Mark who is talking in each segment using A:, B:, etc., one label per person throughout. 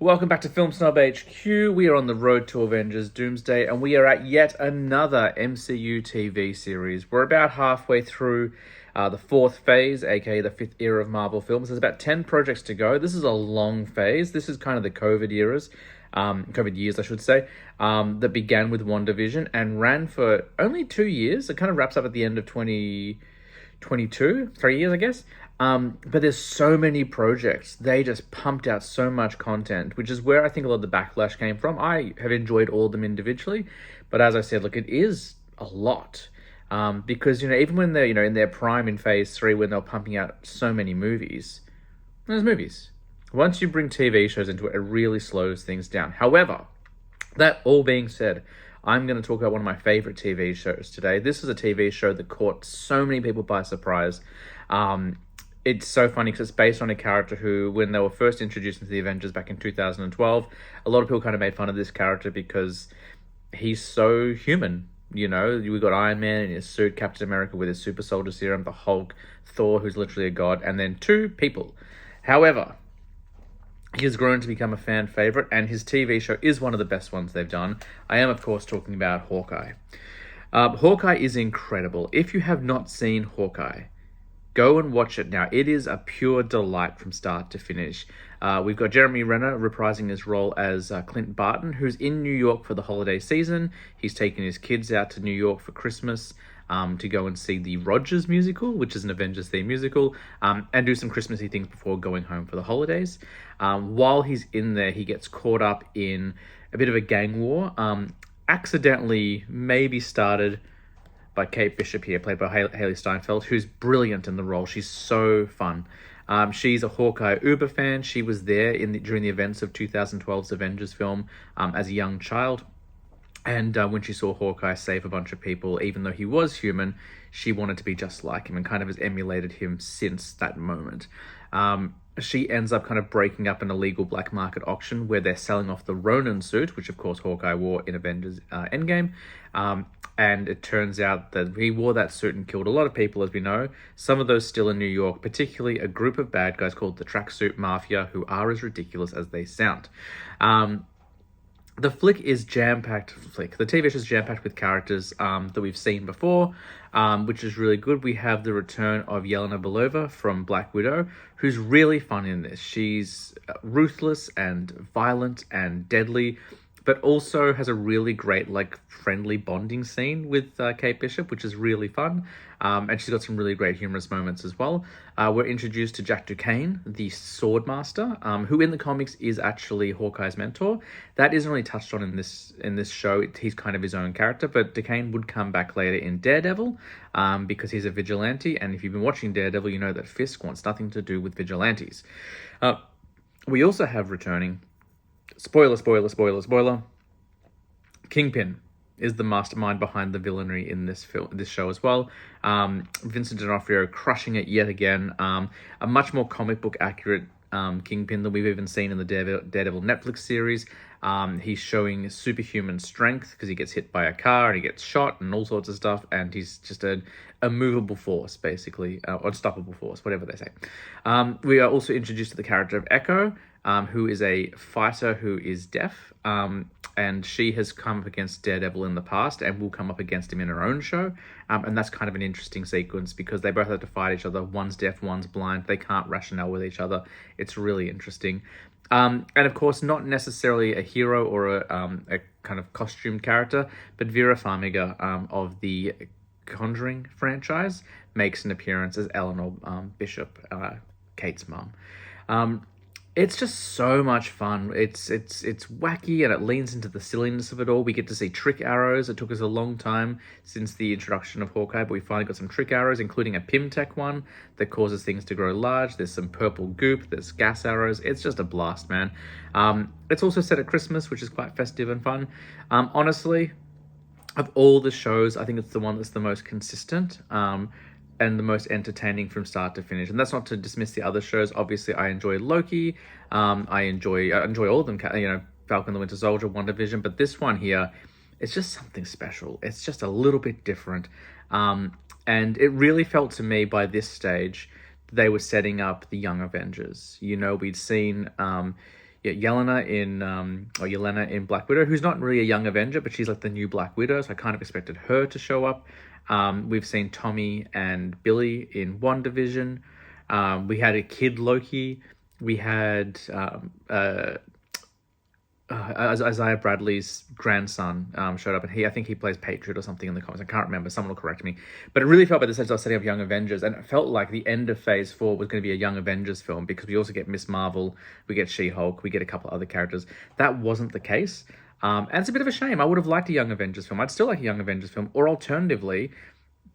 A: Welcome back to Film Snob HQ. We are on the road to Avengers Doomsday, and we are at yet another MCU TV series. We're about halfway through the fourth phase, aka the fifth era of Marvel films. There's about 10 projects to go. This is a long phase. This is kind of the COVID eras, COVID years, I should say, that began with WandaVision and ran for only 2 years. It kind of wraps up at the end of 2022, 3 years, I guess. But there's so many projects. They just pumped out so much content, which is where I think a lot of the backlash came from. I have enjoyed all of them individually, but as I said, look, it is a lot. Because, even when they're, in their prime in phase 3, when they're pumping out so many movies, there's movies. Once you bring TV shows into it, it really slows things down. However, that all being said, I'm going to talk about one of my favorite TV shows today. This is a TV show that caught so many people by surprise. It's so funny because it's based on a character who, when they were first introduced into the Avengers back in 2012, a lot of people kind of made fun of this character because he's so human. We got Iron Man in his suit, Captain America with his super soldier serum, the Hulk, Thor, who's literally a god, and then two people. However, he has grown to become a fan favorite, and his TV show is one of the best ones they've done. I am, of course, talking about Hawkeye. Hawkeye is incredible. If you have not seen Hawkeye, go and watch it now. It is a pure delight from start to finish. We've got Jeremy Renner reprising his role as Clint Barton, who's in New York for the holiday season. He's taking his kids out to New York for Christmas to go and see the Rogers musical, which is an Avengers themed musical, and do some Christmassy things before going home for the holidays. While he's in there, he gets caught up in a bit of a gang war, accidentally maybe started by Kate Bishop here, played by Haley Steinfeld, who's brilliant in the role. She's so fun. She's a Hawkeye Uber fan. She was there during the events of 2012's Avengers film as a young child. And when she saw Hawkeye save a bunch of people, even though he was human, she wanted to be just like him and kind of has emulated him since that moment. She ends up kind of breaking up an illegal black market auction where they're selling off the Ronin suit, which of course Hawkeye wore in Avengers Endgame. And it turns out that he wore that suit and killed a lot of people, as we know. Some of those still in New York, particularly a group of bad guys called the Tracksuit Mafia, who are as ridiculous as they sound. The flick is jam-packed. The TV show is jam-packed with characters that we've seen before, which is really good. We have the return of Yelena Belova from Black Widow, who's really fun in this. She's ruthless and violent and deadly, but also has a really great, friendly bonding scene with Kate Bishop, which is really fun. And she's got some really great humorous moments as well. We're introduced to Jack Duquesne, the Swordmaster, who in the comics is actually Hawkeye's mentor. That isn't really touched on in this show. He's kind of his own character, but Duquesne would come back later in Daredevil because he's a vigilante. And if you've been watching Daredevil, you know that Fisk wants nothing to do with vigilantes. We also have returning... Spoiler. Kingpin is the mastermind behind the villainy in this show as well. Vincent D'Onofrio crushing it yet again. A much more comic book accurate Kingpin than we've even seen in the Daredevil Netflix series. He's showing superhuman strength because he gets hit by a car and he gets shot and all sorts of stuff. And he's just a movable force, basically. Unstoppable force, whatever they say. We are also introduced to the character of Echo, who is a fighter who is deaf. And she has come up against Daredevil in the past and will come up against him in her own show. And that's kind of an interesting sequence because they both have to fight each other. One's deaf, one's blind. They can't rationale with each other. It's really interesting. And of course, not necessarily a hero or a kind of costumed character, but Vera Farmiga of the Conjuring franchise makes an appearance as Eleanor Bishop, Kate's mum. It's just so much fun. It's wacky and it leans into the silliness of it all. We get to see trick arrows. It took us a long time since the introduction of Hawkeye, but we finally got some trick arrows, including a Pimtech one that causes things to grow large. There's some purple goop. There's gas arrows. It's just a blast, man. It's also set at Christmas, which is quite festive and fun. Honestly, of all the shows, I think it's the one that's the most consistent. And the most entertaining from start to finish. And that's not to dismiss the other shows. Obviously, I enjoy Loki. I enjoy all of them. Falcon the Winter Soldier, WandaVision. But this one here, it's just something special. It's just a little bit different. And it really felt to me by this stage, they were setting up the Young Avengers. We'd seen Yelena in Black Widow, who's not really a young Avenger, but she's like the new Black Widow, so I kind of expected her to show up. We've seen Tommy and Billy in WandaVision. We had a kid Loki. We had Isaiah Bradley's grandson showed up, and I think he plays Patriot or something in the comics. I can't remember. Someone will correct me. But it really felt by the sense I was setting up Young Avengers, and it felt like the end of Phase 4 was going to be a Young Avengers film, because we also get Miss Marvel, we get She-Hulk, we get a couple of other characters. That wasn't the case. And it's a bit of a shame. I would have liked a Young Avengers film. I'd still like a Young Avengers film, or alternatively,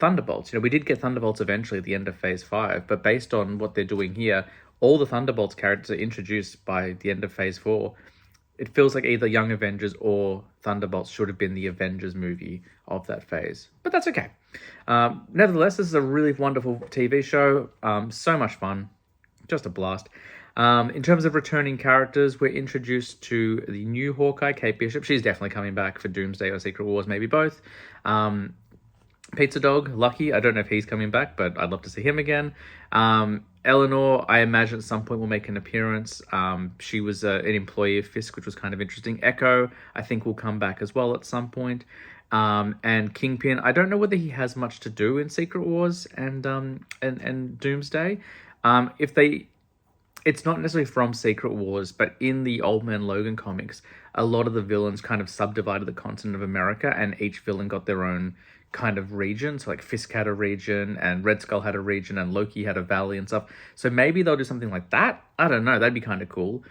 A: Thunderbolts. We did get Thunderbolts eventually at the end of Phase 5, but based on what they're doing here, all the Thunderbolts characters are introduced by the end of Phase 4. It feels like either Young Avengers or Thunderbolts should have been the Avengers movie of that phase. But that's okay. Nevertheless, this is a really wonderful TV show. So much fun. Just a blast. In terms of returning characters, we're introduced to the new Hawkeye, Kate Bishop. She's definitely coming back for Doomsday or Secret Wars, maybe both. Pizza Dog, Lucky, I don't know if he's coming back, but I'd love to see him again. Eleanor, I imagine at some point will make an appearance. She was an employee of Fisk, which was kind of interesting. Echo, I think, will come back as well at some point. And Kingpin, I don't know whether he has much to do in Secret Wars and Doomsday. It's not necessarily from Secret Wars, but in the Old Man Logan comics, a lot of the villains kind of subdivided the continent of America, and each villain got their own kind of region. So like Fisk had a region, and Red Skull had a region, and Loki had a valley and stuff. So maybe they'll do something like that. I don't know. That'd be kind of cool.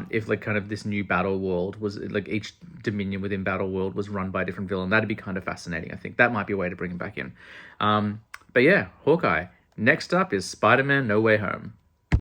A: If like kind of this new battle world was like each dominion within battle world was run by a different villain. That'd be kind of fascinating. I think that might be a way to bring him back in. But yeah, Hawkeye. Next up is Spider-Man No Way Home.